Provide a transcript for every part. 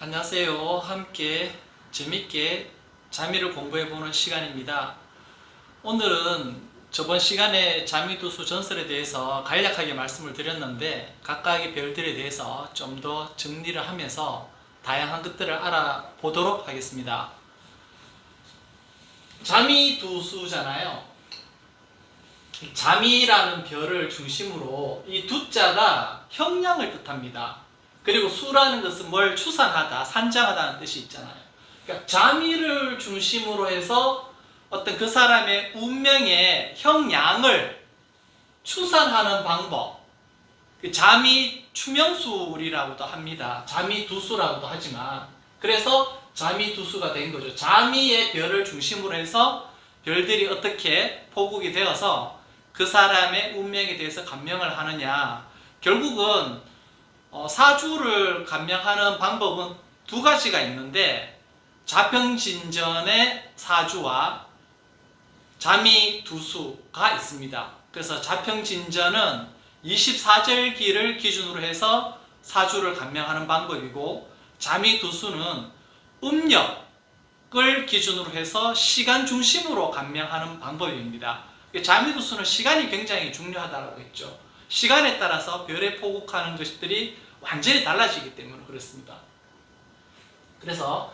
안녕하세요. 함께 재밌게 자미를 공부해보는 시간입니다. 오늘은 저번 시간에 자미두수 전설에 대해서 간략하게 말씀을 드렸는데 각각의 별들에 대해서 좀 더 정리를 하면서 다양한 것들을 알아보도록 하겠습니다. 자미두수잖아요. 자미라는 별을 중심으로 이 두자가 형량을 뜻합니다. 그리고 수라는 것은 뭘 추산하다, 산장하다는 뜻이 있잖아요. 그러니까 자미를 중심으로 해서 어떤 그 사람의 운명의 형량을 추산하는 방법, 자미 추명술이라고도 합니다. 자미두수라고도 하지만, 그래서 자미두수가 된 거죠. 자미의 별을 중심으로 해서 별들이 어떻게 포국이 되어서 그 사람의 운명에 대해서 감명을 하느냐. 결국은 사주를 감명하는 방법은 두 가지가 있는데, 자평진전의 사주와 자미두수가 있습니다. 그래서 자평진전은 24절기를 기준으로 해서 사주를 감명하는 방법이고, 자미두수는 음력을 기준으로 해서 시간 중심으로 감명하는 방법입니다. 자미두수는 시간이 굉장히 중요하다고 했죠. 시간에 따라서 별에 포국하는 것들이 완전히 달라지기 때문에 그렇습니다. 그래서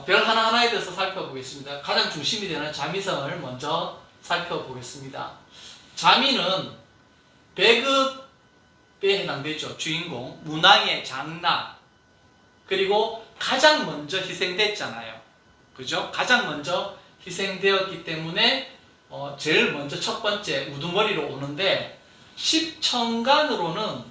별 하나하나에 대해서 살펴보겠습니다. 가장 중심이 되는 자미성을 먼저 살펴보겠습니다. 자미는 배급에 해당되죠. 주인공, 문왕의 장남. 그리고 가장 먼저 희생됐잖아요. 그죠? 가장 먼저 희생되었기 때문에 제일 먼저 첫 번째 우두머리로 오는데, 십천간으로는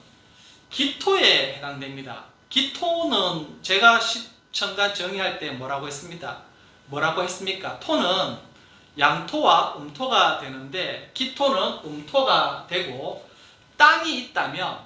기토에 해당됩니다. 기토는 제가 십천간 정의할 때 뭐라고 했습니다? 뭐라고 했습니까? 토는 양토와 음토가 되는데, 기토는 음토가 되고, 땅이 있다면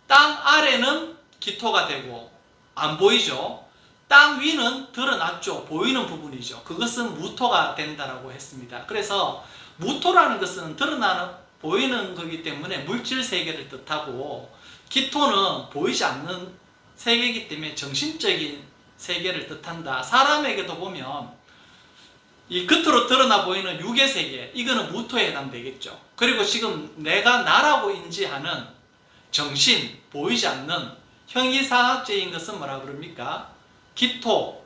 땅 아래는 기토가 되고, 안 보이죠? 땅 위는 드러났죠. 보이는 부분이죠. 그것은 무토가 된다라고 했습니다. 그래서 무토라는 것은 드러나는 보이는 거기 때문에 물질 세계를 뜻하고, 기토는 보이지 않는 세계이기 때문에 정신적인 세계를 뜻한다. 사람에게도 보면 이 겉으로 드러나 보이는 육의 세계, 이거는 무토에 해당되겠죠. 그리고 지금 내가 나라고 인지하는 정신, 보이지 않는 형이상학적인 것은 뭐라 그럽니까? 기토에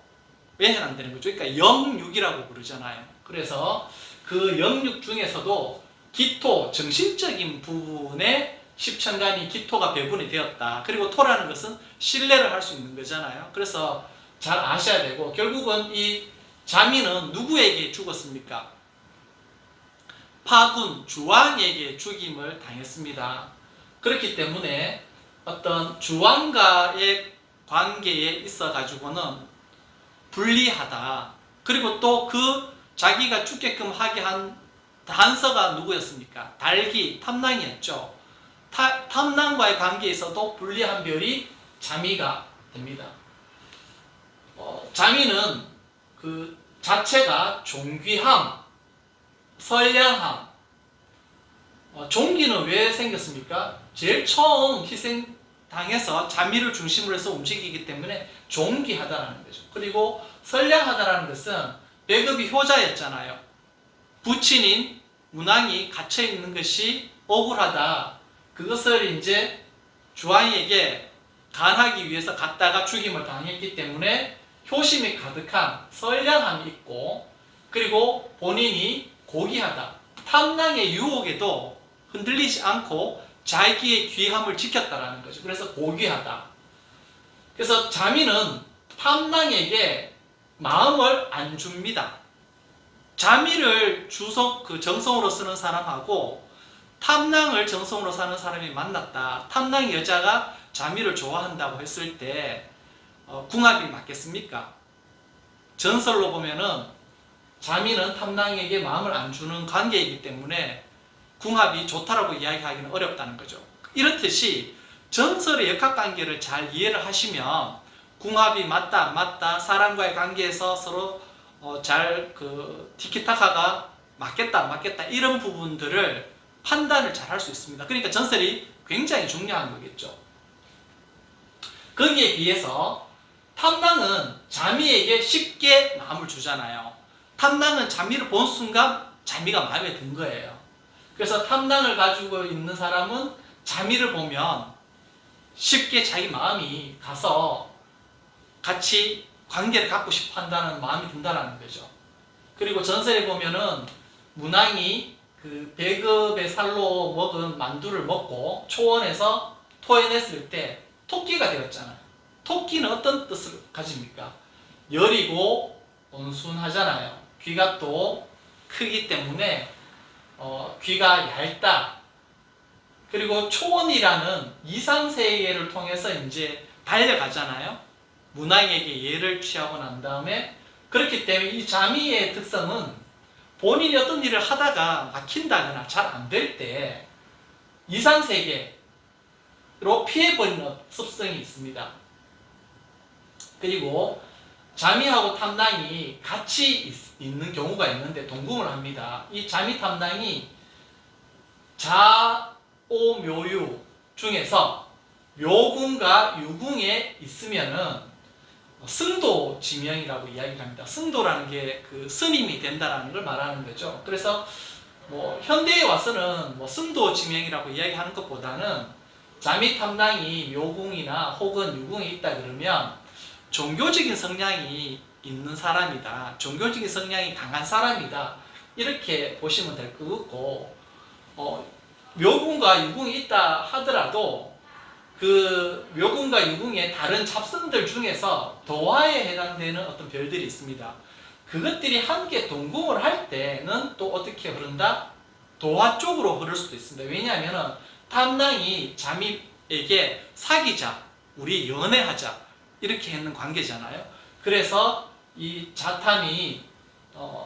해당되는 거죠. 그러니까 영육이라고 부르잖아요. 그래서 그 영육 중에서도 기토, 정신적인 부분에 십천간이 기토가 배분이 되었다. 그리고 토라는 것은 신뢰를 할 수 있는 거잖아요. 그래서 잘 아셔야 되고, 결국은 이 자미는 누구에게 죽었습니까? 파군, 주왕에게 죽임을 당했습니다. 그렇기 때문에 어떤 주왕과의 관계에 있어 가지고는 불리하다. 그리고 또 그 자기가 죽게끔 하게 한 단서가 누구였습니까? 달기, 탐낭이었죠. 탐낭과의 관계에 있어도 불리한 별이 자미가 됩니다. 자미는 그 자체가 존귀함, 선량함. 존귀는 왜 생겼습니까? 제일 처음 희생당해서 자미를 중심으로 해서 움직이기 때문에 존귀하다라는 거죠. 그리고 선량하다라는 것은 배급이 효자였잖아요. 부친인 문왕이 갇혀있는 것이 억울하다. 그것을 이제 주왕에게 간하기 위해서 갔다가 죽임을 당했기 때문에 효심이 가득한 선량함이 있고, 그리고 본인이 고귀하다. 탐낭의 유혹에도 흔들리지 않고 자기의 귀함을 지켰다라는 거죠. 그래서 고귀하다. 그래서 자미는 탐낭에게 마음을 안 줍니다. 자미를 정성으로 쓰는 사람하고 탐낭을 정성으로 사는 사람이 만났다. 탐낭 여자가 자미를 좋아한다고 했을 때 궁합이 맞겠습니까? 전설로 보면은 자미는 탐낭에게 마음을 안 주는 관계이기 때문에 궁합이 좋다라고 이야기하기는 어렵다는 거죠. 이렇듯이 전설의 역학관계를 잘 이해를 하시면 궁합이 맞다 안 맞다, 사람과의 관계에서 서로 잘 티키타카가 맞겠다 안 맞겠다, 이런 부분들을 판단을 잘 할 수 있습니다. 그러니까 전설이 굉장히 중요한 거겠죠. 거기에 비해서 탐낭은 자미에게 쉽게 마음을 주잖아요. 탐낭은 자미를 본 순간 자미가 마음에 든 거예요. 그래서 탐낭을 가지고 있는 사람은 자미를 보면 쉽게 자기 마음이 가서 같이 관계를 갖고 싶어 한다는 마음이 든다는 거죠. 그리고 전설에 보면은 문왕이 그 배급의 살로 먹은 만두를 먹고 초원에서 토해냈을 때 토끼가 되었잖아요. 토끼는 어떤 뜻을 가집니까? 여리고 온순하잖아요. 귀가 또 크기 때문에 귀가 얇다. 그리고 초원이라는 이상세계를 통해서 이제 달려가잖아요. 문왕에게 예를 취하고 난 다음에 그렇기 때문에 이 자미의 특성은 본인이 어떤 일을 하다가 막힌다거나 잘 안 될 때 이상세계로 피해버리는 습성이 있습니다. 그리고 자미하고 탐낭이 같이 있는 경우가 있는데 동궁을 합니다. 이 자미 탐낭이 자오묘유 중에서 묘궁과 유궁에 있으면은 승도지명이라고 이야기합니다. 승도라는 게 그 스님이 된다라는 걸 말하는 거죠. 그래서 뭐 현대에 와서는 뭐 승도지명이라고 이야기하는 것보다는 자미 탐낭이 묘궁이나 혹은 유궁에 있다 그러면 종교적인 성향이 있는 사람이다. 종교적인 성향이 강한 사람이다. 이렇게 보시면 될 것 같고, 묘궁과 유궁이 있다 하더라도 그 묘궁과 유궁의 다른 잡성들 중에서 도화에 해당되는 어떤 별들이 있습니다. 그것들이 함께 동궁을 할 때는 또 어떻게 흐른다? 도화 쪽으로 흐를 수도 있습니다. 왜냐하면 탐낭이 자미에게 사귀자, 우리 연애하자 이렇게 했는 관계잖아요. 그래서 이 자탐이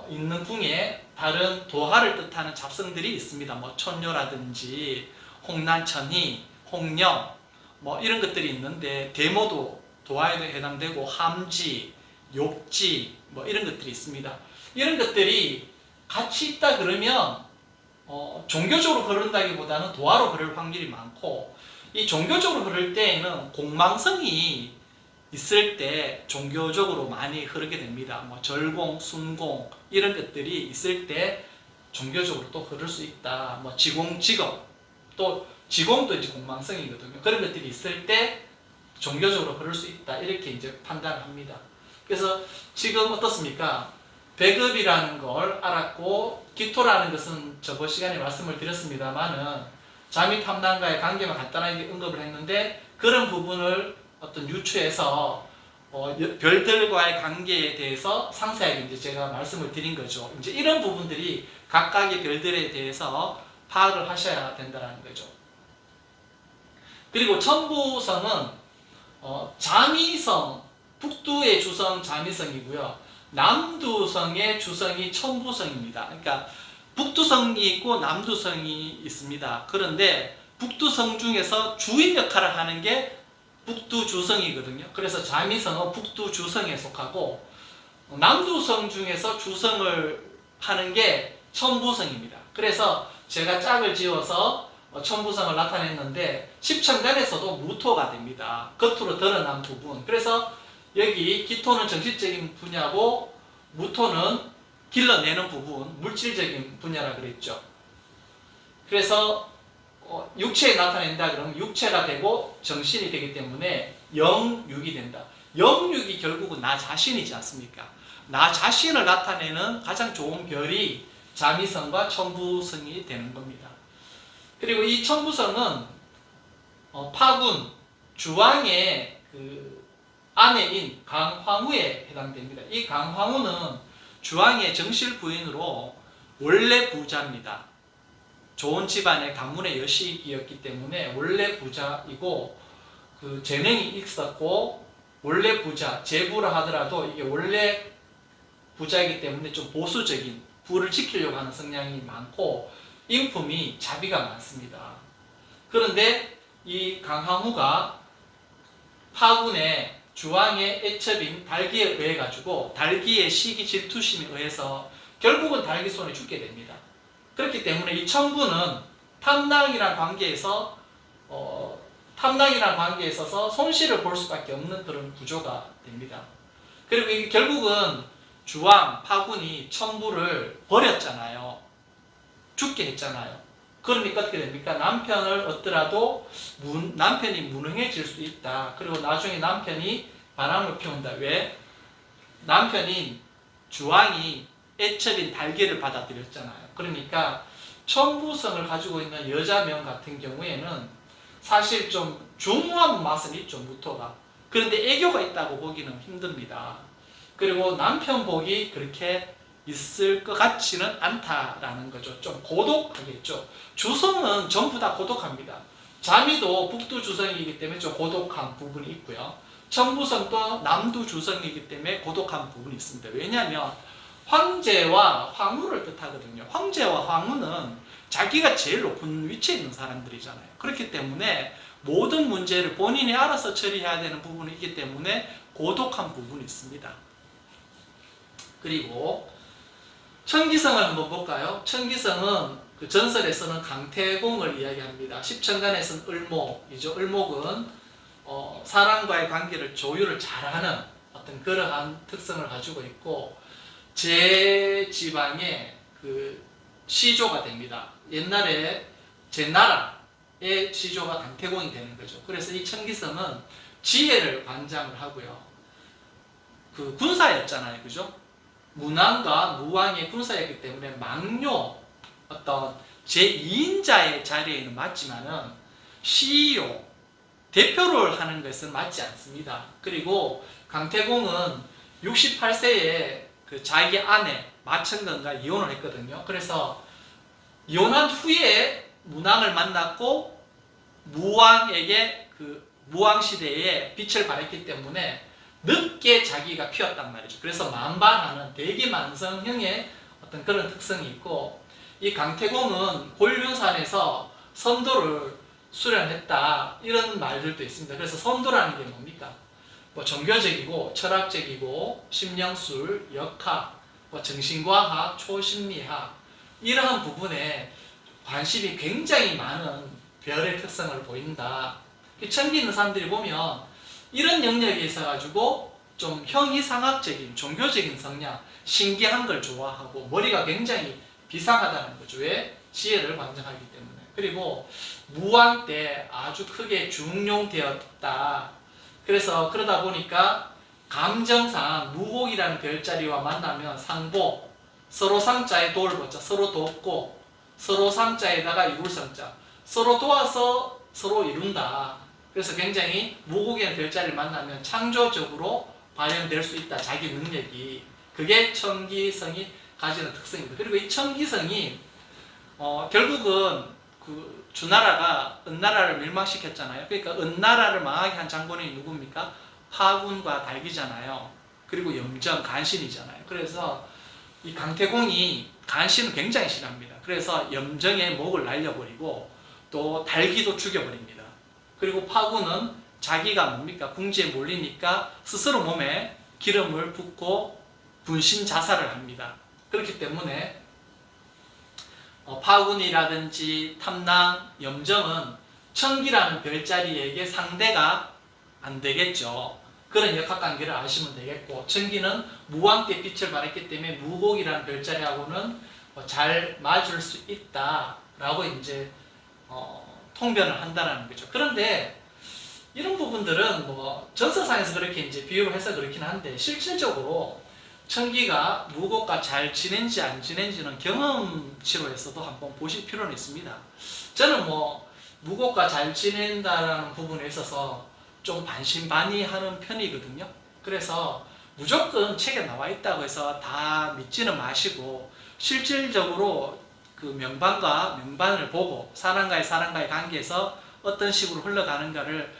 있는 궁에 다른 도화를 뜻하는 잡성들이 있습니다. 뭐 촌녀라든지 홍난천이, 홍령 뭐 이런 것들이 있는데 대모도 도화에도 해당되고 함지, 욕지 뭐 이런 것들이 있습니다. 이런 것들이 같이 있다 그러면 종교적으로 흐른다기보다는 도화로 흐를 확률이 많고, 이 종교적으로 흐를 때에는 공망성이 있을 때 종교적으로 많이 흐르게 됩니다. 뭐 절공, 순공 이런 것들이 있을 때 종교적으로 또 흐를 수 있다. 뭐 지공, 직업 또 지공도 이제 공망성이거든요. 그런 것들이 있을 때 종교적으로 흐를 수 있다. 이렇게 이제 판단을 합니다. 그래서 지금 어떻습니까? 배급이라는 걸 알았고, 기토라는 것은 저번 시간에 말씀을 드렸습니다만은 자미 탐낭과의 관계만 간단하게 언급을 했는데, 그런 부분을 어떤 유추해서 별들과의 관계에 대해서 상세하게 이제 제가 말씀을 드린 거죠. 이제 이런 부분들이 각각의 별들에 대해서 파악을 하셔야 된다는 거죠. 그리고 천부성은 자미성, 북두의 주성 자미성이고요. 남두성의 주성이 천부성입니다. 그러니까 북두성이 있고 남두성이 있습니다. 그런데 북두성 중에서 주인 역할을 하는 게 북두주성이거든요. 그래서 자미성은 북두주성에 속하고, 남두성 중에서 주성을 하는 게 천부성입니다. 그래서 제가 짝을 지어서 천부성을 나타냈는데 십천간에서도 무토가 됩니다. 겉으로 드러난 부분. 그래서 여기 기토는 정신적인 분야고 무토는 길러내는 부분, 물질적인 분야라 그랬죠. 그래서 육체에 나타낸다 그러면 육체가 되고 정신이 되기 때문에 영육이 된다. 영육이 결국은 나 자신이지 않습니까? 나 자신을 나타내는 가장 좋은 별이 자미성과 천부성이 되는 겁니다. 그리고 이 천부성은 파군, 주왕의 그 아내인 강황후에 해당됩니다. 이 강황후는 주왕의 정실 부인으로 원래 부자입니다. 좋은 집안의 가문의 여식이었기 때문에 원래 부자이고, 그 재능이 있었고, 원래 부자, 재부라 하더라도 이게 원래 부자이기 때문에 좀 보수적인, 부를 지키려고 하는 성향이 많고 인품이 자비가 많습니다. 그런데 이 강황후가 파군의 주왕의 애첩인 달기에 의해 가지고 달기의 시기 질투심에 의해서 결국은 달기 손에 죽게 됩니다. 그렇기 때문에 이 천부는 탐낭이란 관계에서 탐낭이라는 관계에 있어서 손실을 볼 수밖에 없는 그런 구조가 됩니다. 그리고 이게 결국은 주왕, 파군이 천부를 버렸잖아요. 죽게 했잖아요. 그러니까 어떻게 됩니까? 남편을 얻더라도 남편이 무능해질 수 있다. 그리고 나중에 남편이 바람을 피운다. 왜? 남편인 주왕이 애첩인 달기를 받아들였잖아요. 그러니까 천부성을 가지고 있는 여자명 같은 경우에는 사실 좀 중후한 맛은 있죠, 무토가. 그런데 애교가 있다고 보기는 힘듭니다. 그리고 남편 복이 그렇게 있을 것 같지는 않다라는 거죠. 좀 고독하겠죠. 주성은 전부 다 고독합니다. 자미도 북두 주성이기 때문에 좀 고독한 부분이 있고요. 천부성도 남두 주성이기 때문에 고독한 부분이 있습니다. 왜냐하면 황제와 황후를 뜻하거든요. 황제와 황후는 자기가 제일 높은 위치에 있는 사람들이잖아요. 그렇기 때문에 모든 문제를 본인이 알아서 처리해야 되는 부분이 있기 때문에 고독한 부분이 있습니다. 그리고 천기성을 한번 볼까요? 천기성은 그 전설에서는 강태공을 이야기합니다. 십천간에서는 을목이죠. 을목은 사람과의 관계를 조율을 잘하는 어떤 그러한 특성을 가지고 있고 제 지방의 그 시조가 됩니다. 옛날에 제 나라의 시조가 강태공이 되는 거죠. 그래서 이 천기성은 지혜를 관장을 하고요. 그 군사였잖아요, 그죠? 문왕과 무왕의 군사였기 때문에 망료 어떤 제2인자의 자리에는 맞지만은 CEO 대표를 하는 것은 맞지 않습니다. 그리고 강태공은 68세에 그 자기 아내 마천건과 이혼을 했거든요. 그래서 이혼한 후에 문왕을 만났고 무왕에게 그 무왕 시대에 빛을 발했기 때문에 늦게 자기가 피었단 말이죠. 그래서 만반하는 대기만성형의 어떤 그런 특성이 있고 이 강태공은 곤륜산에서 선도를 수련했다 이런 말들도 있습니다. 그래서 선도라는 게 뭡니까? 뭐 종교적이고 철학적이고 심령술, 역학, 뭐 정신과학, 초심리학 이러한 부분에 관심이 굉장히 많은 별의 특성을 보인다. 천기 있는 사람들이 보면 이런 영역에 있어가지고 좀 형이상학적인 종교적인 성향, 신기한 걸 좋아하고 머리가 굉장히 비상하다는 거죠. 왜? 지혜를 관장하기 때문에. 그리고 무왕 때 아주 크게 중용되었다. 그래서 그러다 보니까 감정상 무곡이라는 별자리와 만나면 상복, 서로 상자에 도를 붙자 서로 돕고 서로 상자에다가 이룰 상자, 서로 도와서 서로 이룬다. 그래서 굉장히 무곡이라는 별자리를 만나면 창조적으로 발현될 수 있다. 자기 능력이. 그게 천기성이 가지는 특성입니다. 그리고 이 천기성이 결국은 그 주나라가 은나라를 멸망시켰잖아요. 그러니까 은나라를 망하게 한 장본인이 누굽니까? 파군과 달기잖아요. 그리고 염정, 간신이잖아요. 그래서 이 강태공이 간신을 굉장히 싫어합니다. 그래서 염정의 목을 날려버리고 또 달기도 죽여버립니다. 그리고 파군은 자기가 뭡니까? 궁지에 몰리니까 스스로 몸에 기름을 붓고 분신 자살을 합니다. 그렇기 때문에 파군이라든지 탐낭, 염정은 천기라는 별자리에게 상대가 안 되겠죠. 그런 역학관계를 아시면 되겠고 천기는 무왕 때 빛을 발했기 때문에 무곡이라는 별자리하고는 잘 맞을 수 있다라고 이제 통변을 한다는 거죠. 그런데 이런 부분들은 뭐 전서상에서 그렇게 이제 비유를 해서 그렇긴 한데 실질적으로 천기가 무곡과 잘 지낸지 안 지낸지는 경험치로 해서도 한번 보실 필요는 있습니다. 저는 뭐 무곡과 잘 지낸다라는 부분에 있어서 좀 반신반의하는 편이거든요. 그래서 무조건 책에 나와 있다고 해서 다 믿지는 마시고 실질적으로 그 명반과 명반을 보고 사람과의 관계에서 어떤 식으로 흘러가는가를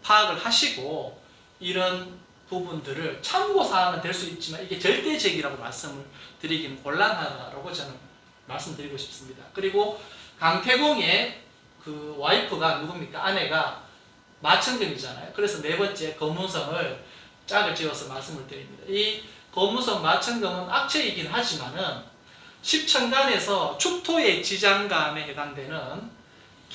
파악을 하시고 이런 부분들을 참고사항은 될 수 있지만 이게 절대적이라고 말씀을 드리기는 곤란하다고 저는 말씀드리고 싶습니다. 그리고 강태공의 그 와이프가 누굽니까? 아내가 마천금이잖아요. 그래서 네 번째 거문성을 짝을 지어서 말씀을 드립니다. 이 거문성 마천금은 악체이긴 하지만은 십천간에서 축토의 지장간에 해당되는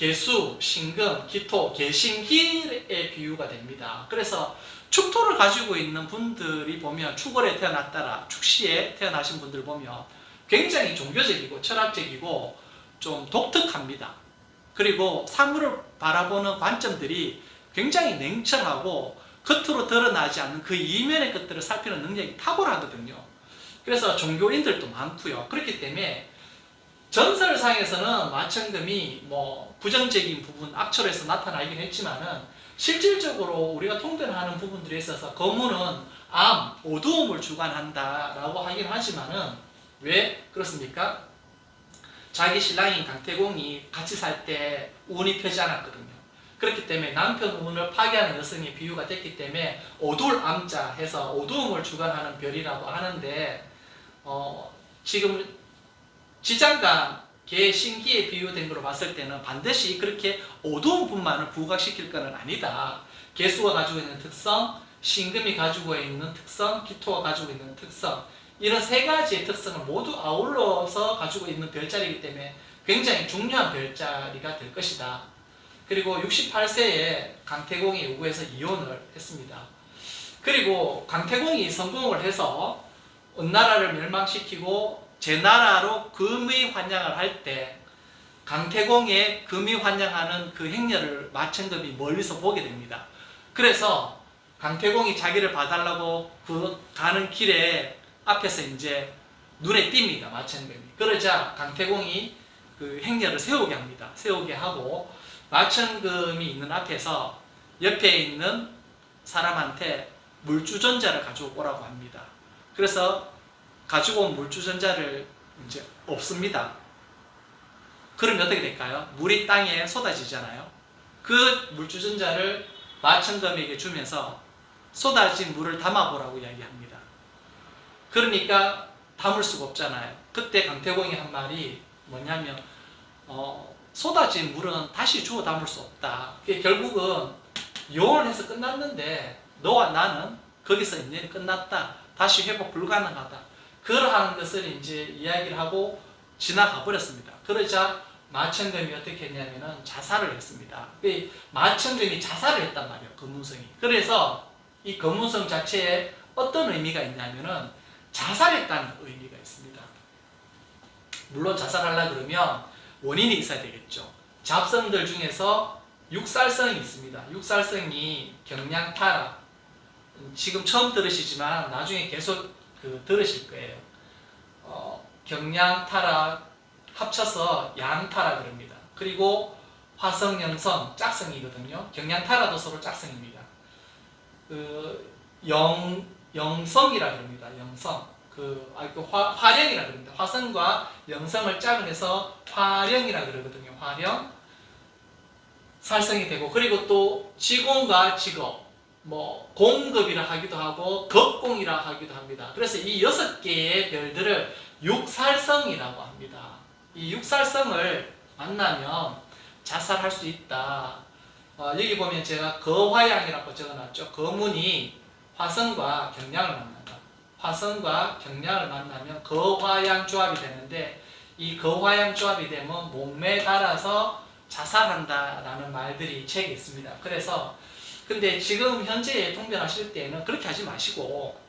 개수, 신금, 기토, 개신기의 비유가 됩니다. 그래서 축토를 가지고 있는 분들이 보면 축월에 태어났다라 축시에 태어나신 분들 보면 굉장히 종교적이고 철학적이고 좀 독특합니다. 그리고 사물을 바라보는 관점들이 굉장히 냉철하고 겉으로 드러나지 않는 그 이면의 것들을 살피는 능력이 탁월하거든요. 그래서 종교인들도 많고요. 그렇기 때문에 전설상에서는 마천금이 뭐 부정적인 부분, 악철에서 나타나긴 했지만은 실질적으로 우리가 통변하는 부분들에 있어서 거무는 암, 어두움을 주관한다라고 하긴 하지만은 왜 그렇습니까? 자기 신랑인 강태공이 같이 살 때 운이 펴지 않았거든요. 그렇기 때문에 남편 운을 파괴하는 여성의 비유가 됐기 때문에 어두울 암자 해서 어두움을 주관하는 별이라고 하는데 지금 지장간 개신기에 비유된 걸로 봤을 때는 반드시 그렇게 어두운 분만을 부각시킬 것은 아니다. 개수가 가지고 있는 특성, 신금이 가지고 있는 특성, 기토가 가지고 있는 특성, 이런 세 가지의 특성을 모두 아울러서 가지고 있는 별자리이기 때문에 굉장히 중요한 별자리가 될 것이다. 그리고 68세에 강태공이 요구해서 이혼을 했습니다. 그리고 강태공이 성공을 해서 은나라를 멸망시키고 제나라로 금의 환양을 할 때 강태공의 금의 환양하는 그 행렬을 마천금이 멀리서 보게 됩니다. 그래서 강태공이 자기를 봐달라고 그 가는 길에 앞에서 이제 눈에 띕니다. 마천금이. 그러자 강태공이 그 행렬을 세우게 합니다. 세우게 하고 마천금이 있는 앞에서 옆에 있는 사람한테 물주전자를 가지고 오라고 합니다. 그래서 가지고 온 물주전자를 이제 없습니다. 그러면 어떻게 될까요? 물이 땅에 쏟아지잖아요. 그 물주전자를 마천금에게 주면서 쏟아진 물을 담아보라고 이야기합니다. 그러니까 담을 수가 없잖아요. 그때 강태공이 한 말이 뭐냐면 쏟아진 물은 다시 주워 담을 수 없다. 결국은 요원해서 끝났는데 너와 나는 거기서 인연이 끝났다. 다시 회복 불가능하다. 그러한 것을 이제 이야기를 하고 지나가 버렸습니다. 그러자 마천금이 어떻게 했냐면은 자살을 했습니다. 마천금이 자살을 했단 말이에요. 검문성이. 그래서 이 검문성 자체에 어떤 의미가 있냐면은 자살했다는 의미가 있습니다. 물론 자살하려 그러면 원인이 있어야 되겠죠. 잡성들 중에서 육살성이 있습니다. 육살성이 경량타락. 지금 처음 들으시지만 나중에 계속 들으실 거예요. 경량타락 합쳐서 양타라 그럽니다. 그리고 화성영성 짝성이거든요. 경량타락도 서로 짝성입니다. 영성이라 그럽니다. 영성. 화령이라 그럽니다. 화성과 영성을 짝을 화령이라 그러거든요. 화령. 살성이 되고, 그리고 또 지공과 직업, 공급이라 하기도 하고 겁공이라 하기도 합니다. 그래서 이 6개의 별들을 육살성이라고 합니다. 이 육살성을 만나면 자살할 수 있다. 여기 보면 제가 거화양이라고 적어놨죠. 거문이 화성과 경량을 만난다. 화성과 경량을 만나면 거화양 조합이 되는데, 이 거화양 조합이 되면 몸에 달아서 자살한다라는 말들이 책에 있습니다. 그래서 근데 지금 현재 통변하실 때는 그렇게 하지 마시고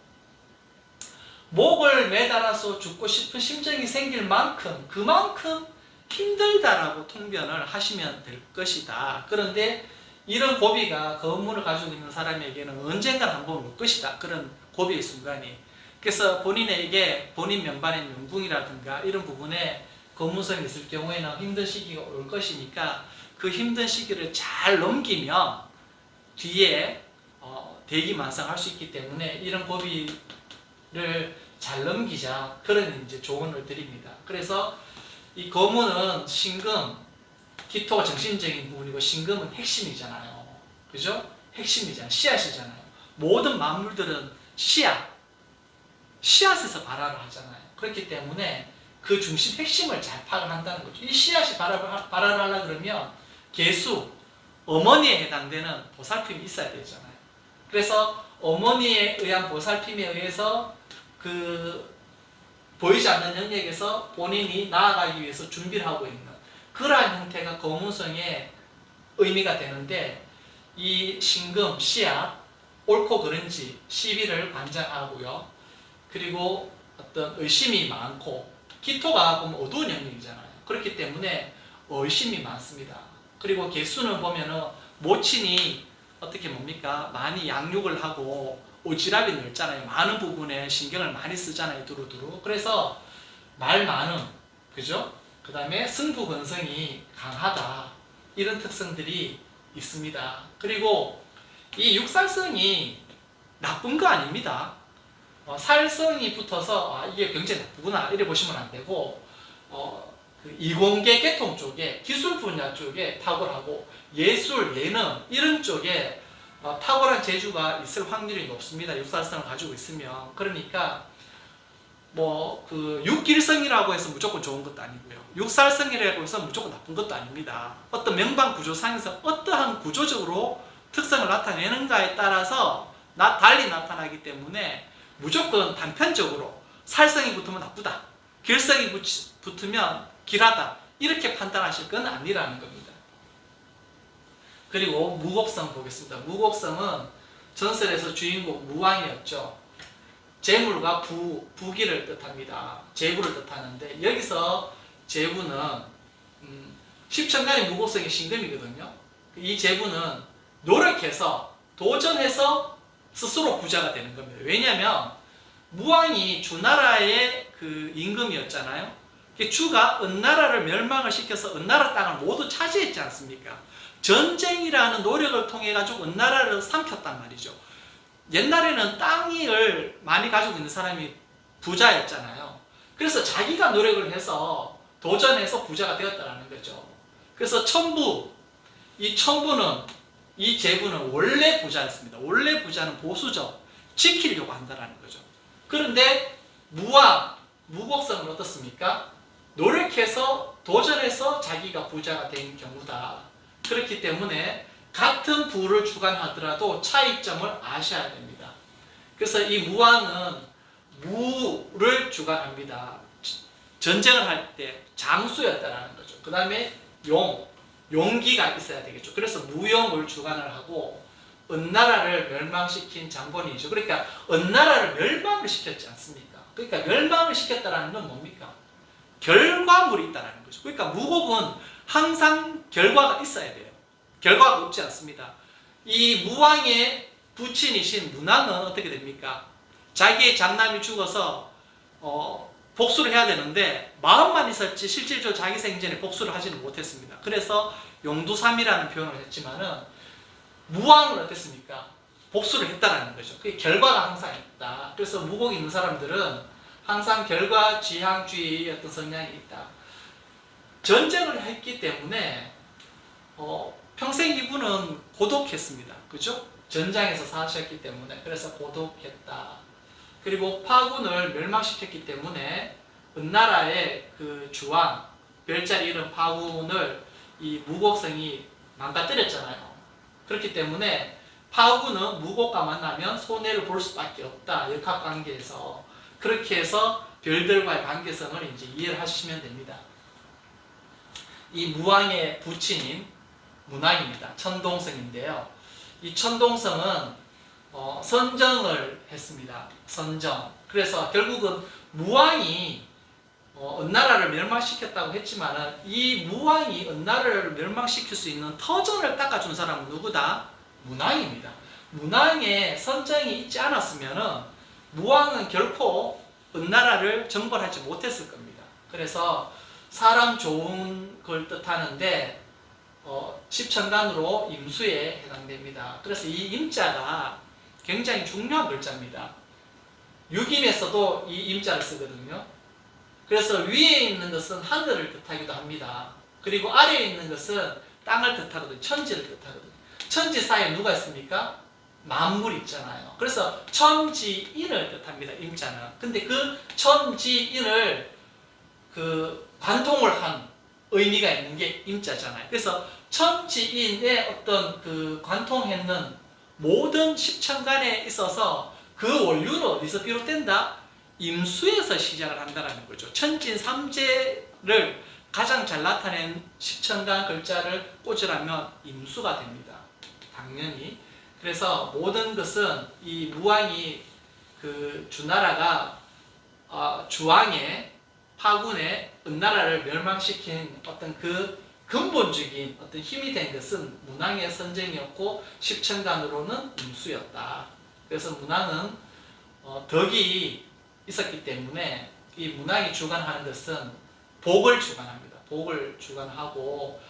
목을 매달아서 죽고 싶은 심정이 생길 만큼 그만큼 힘들다라고 통변을 하시면 될 것이다. 그런데 이런 고비가 거문을 가지고 있는 사람에게는 언젠가 한번 올 것이다. 그런 고비의 순간이. 그래서 본인에게 본인 명반의 명궁이라든가 이런 부분에 거문성이 있을 경우에는 힘든 시기가 올 것이니까 그 힘든 시기를 잘 넘기면 뒤에 대기만성할 수 있기 때문에 이런 고비를 잘 넘기자, 그런 이제 조언을 드립니다. 그래서 이 거문은 신금, 기토가 정신적인 부분이고 신금은 핵심이잖아요. 그죠? 핵심이잖아요. 씨앗이잖아요. 모든 만물들은 씨앗에서 발화를 하잖아요. 그렇기 때문에 그 중심 핵심을 잘 파악을 한다는 거죠. 이 씨앗이 발화를 하려고 그러면 개수, 어머니에 해당되는 보살핌이 있어야 되잖아요. 그래서 어머니에 의한 보살핌에 의해서 그 보이지 않는 영역에서 본인이 나아가기 위해서 준비를 하고 있는 그러한 형태가 거문성의 의미가 되는데 이 신금, 씨앗, 옳고 그른지 시비를 관장하고요. 그리고 어떤 의심이 많고 기토가 보면 어두운 영역이잖아요. 그렇기 때문에 의심이 많습니다. 그리고 개수는 보면은 모친이 어떻게 뭡니까? 많이 양육을 하고 오지랖이 넓잖아요. 많은 부분에 신경을 많이 쓰잖아요. 두루두루. 그래서 말 많음, 그죠? 그 다음에 승부근성이 강하다. 이런 특성들이 있습니다. 그리고 이 육살성이 나쁜 거 아닙니다. 살성이 붙어서 이게 굉장히 나쁘구나 이래 보시면 안 되고 그 이공계 계통 쪽에 기술 분야 쪽에 탁월하고 예술, 예능 이런 쪽에 탁월한 재주가 있을 확률이 높습니다. 육살성을 가지고 있으면. 그러니까 뭐 그 육길성이라고 해서 무조건 좋은 것도 아니고요. 육살성이라고 해서 무조건 나쁜 것도 아닙니다. 어떤 명방 구조상에서 어떠한 구조적으로 특성을 나타내는가에 따라서 달리 나타나기 때문에 무조건 단편적으로 살성이 붙으면 나쁘다, 길성이 붙으면 길하다 이렇게 판단하실 건 아니라는 겁니다. 그리고 무곡성 보겠습니다. 무곡성은 전설에서 주인공 무왕이었죠. 재물과 부귀를 뜻합니다. 재부를 뜻하는데 여기서 재부는 십천간의 무곡성이 신금이거든요. 이 재부는 노력해서 도전해서 스스로 부자가 되는 겁니다. 왜냐하면 무왕이 주나라의 그 임금이었잖아요. 주가 은나라를 멸망을 시켜서 은나라 땅을 모두 차지했지 않습니까? 전쟁이라는 노력을 통해 가지고 은나라를 삼켰단 말이죠. 옛날에는 땅을 많이 가지고 있는 사람이 부자였잖아요. 그래서 자기가 노력을 해서 도전해서 부자가 되었다는 거죠. 그래서 이 재부는 원래 부자였습니다. 원래 부자는 보수적, 지키려고 한다는 거죠. 그런데 무곡성은 어떻습니까? 노력해서 도전해서 자기가 부자가 된 경우다. 그렇기 때문에 같은 부를 주관하더라도 차이점을 아셔야 됩니다. 그래서 이 무왕은 무를 주관합니다. 전쟁을 할 때 장수였다는 거죠. 그 다음에 용기가 있어야 되겠죠. 그래서 무용을 주관을 하고 은나라를 멸망시킨 장본인이죠. 그러니까 은나라를 멸망을 시켰지 않습니까? 그러니까 멸망을 시켰다는 건 뭡니까? 결과물이 있다는 거죠. 그러니까 무곡은 항상 결과가 있어야 돼요. 결과가 없지 않습니다. 이 무왕의 부친이신 문왕은 어떻게 됩니까? 자기의 장남이 죽어서 복수를 해야 되는데 마음만 있었지 실질적으로 자기 생전에 복수를 하지는 못했습니다. 그래서 용두삼이라는 표현을 했지만은 무왕은 어땠습니까? 복수를 했다라는 거죠. 그게 결과가 항상 있다. 그래서 무곡 있는 사람들은 항상 결과 지향주의 어떤 성향이 있다. 전쟁을 했기 때문에 평생 이분은 고독했습니다. 그죠? 전장에서 사셨기 때문에 그래서 고독했다. 그리고 파군을 멸망시켰기 때문에 은나라의 그 주왕 별자리 이런 파군을 이 무곡성이 망가뜨렸잖아요. 그렇기 때문에 파군은 무곡과 만나면 손해를 볼 수밖에 없다. 역학관계에서 그렇게 해서 별들과의 관계성을 이제 이해를 하시면 됩니다. 이 무왕의 부친인 문왕입니다. 천동성인데요. 이 천동성은 선정을 했습니다. 선정. 그래서 결국은 무왕이 은나라를 멸망시켰다고 했지만 이 무왕이 은나라를 멸망시킬 수 있는 터전을 닦아준 사람은 누구다? 문왕입니다. 문왕의 선정이 있지 않았으면 무왕은 결코 은나라를 정벌하지 못했을 겁니다. 그래서 사람 좋은 걸 뜻하는데 십천간으로 임수에 해당됩니다. 그래서 이 임자가 굉장히 중요한 글자입니다. 육임에서도 이 임자를 쓰거든요. 그래서 위에 있는 것은 하늘을 뜻하기도 합니다. 그리고 아래에 있는 것은 땅을 뜻하거든요. 천지를 뜻하거든요. 천지 사이에 누가 있습니까? 만물이 있잖아요. 그래서 천지인을 뜻합니다. 임자는. 근데 그 천지인을 관통을 한 의미가 있는 게 임자잖아요. 그래서 천지인의 어떤 관통했는 모든 십천간에 있어서 그 원류는 어디서 비롯된다? 임수에서 시작을 한다는 거죠. 천진 삼재를 가장 잘 나타낸 십천간 글자를 꽂으라면 임수가 됩니다. 당연히. 그래서 모든 것은 이 무왕이 그 주나라가 주왕의 파군의 은나라를 멸망시킨 어떤 그 근본적인 어떤 힘이 된 것은 문왕의 선정이었고 십천간으로는 임수였다. 그래서 문왕은 덕이 있었기 때문에 이 문왕이 주관하는 것은 복을 주관합니다. 복을 주관하고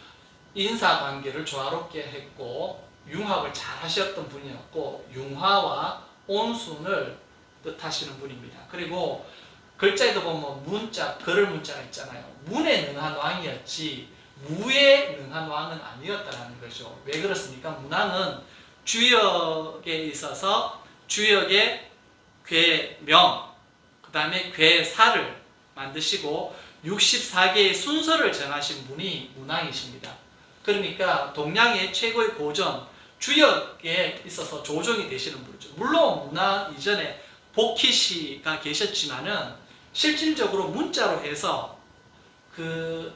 인사관계를 조화롭게 했고 융합을 잘 하셨던 분이었고 융화와 온순을 뜻하시는 분입니다. 그리고 글자에도 보면 문자, 걸을 문자가 있잖아요. 문에 능한 왕이었지 무에 능한 왕은 아니었다는 거죠. 왜 그렇습니까? 문왕은 주역에 있어서 주역의 괴명, 그 다음에 괴사를 만드시고 64개의 순서를 정하신 분이 문왕이십니다. 그러니까 동양의 최고의 고전, 주역에 있어서 조정이 되시는 분이죠. 물론 문왕 이전에 복희씨가 계셨지만은 실질적으로 문자로 해서 그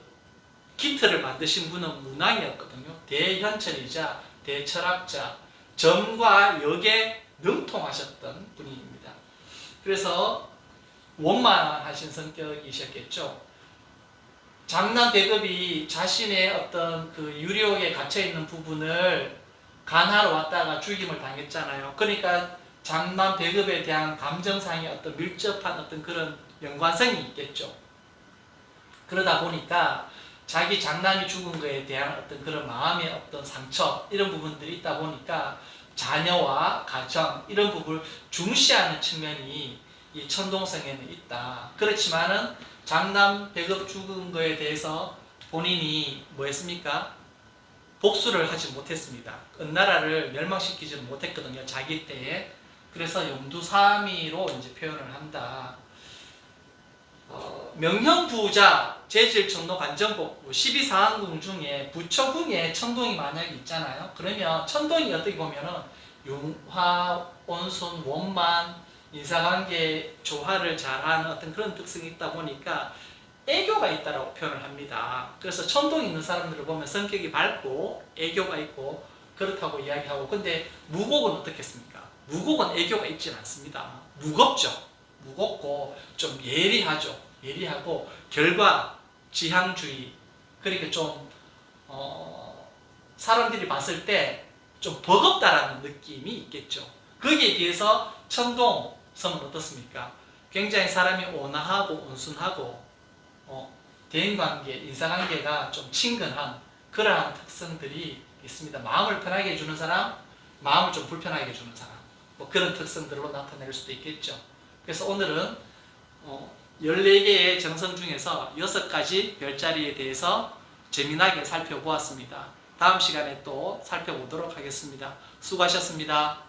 기틀을 만드신 분은 문왕이었거든요. 대현천이자 대철학자, 점과 역에 능통하셨던 분입니다. 그래서 원만하신 성격이셨겠죠. 장남 배급이 자신의 어떤 그 유력에 갇혀있는 부분을 간하러 왔다가 죽임을 당했잖아요. 그러니까 장남 배급에 대한 감정상의 어떤 밀접한 어떤 그런 연관성이 있겠죠. 그러다 보니까 자기 장남이 죽은 거에 대한 어떤 그런 마음의 어떤 상처 이런 부분들이 있다 보니까 자녀와 가정 이런 부분을 중시하는 측면이 이 천동성에는 있다. 그렇지만은 장남 배급 죽은 거에 대해서 본인이 뭐 했습니까? 복수를 하지 못했습니다. 은나라를 멸망시키지는 못했거든요. 자기 때에. 그래서 용두사미로 이제 표현을 한다. 명형부자, 재질청도, 관정복부, 12사항궁 중에 부처궁에 천동이 만약에 있잖아요. 그러면 천동이 어떻게 보면은 융화, 온순, 원만, 인사관계 조화를 잘하는 어떤 그런 특성이 있다 보니까 애교가 있다라고 표현을 합니다. 그래서 천동이 있는 사람들을 보면 성격이 밝고 애교가 있고 그렇다고 이야기하고, 근데 무곡은 어떻겠습니까? 무곡은 애교가 있지는 않습니다. 무겁죠. 무겁고 좀 예리하죠. 예리하고 결과 지향주의, 그러니까 좀 사람들이 봤을 때 좀 버겁다라는 느낌이 있겠죠. 거기에 비해서 천동성은 어떻습니까? 굉장히 사람이 온화하고 온순하고 대인관계, 인사관계가 좀 친근한 그러한 특성들이 있습니다. 마음을 편하게 해주는 사람, 마음을 좀 불편하게 해주는 사람, 뭐 그런 특성들로 나타낼 수도 있겠죠. 그래서 오늘은 14개의 정성 중에서 6가지 별자리에 대해서 재미나게 살펴보았습니다. 다음 시간에 또 살펴보도록 하겠습니다. 수고하셨습니다.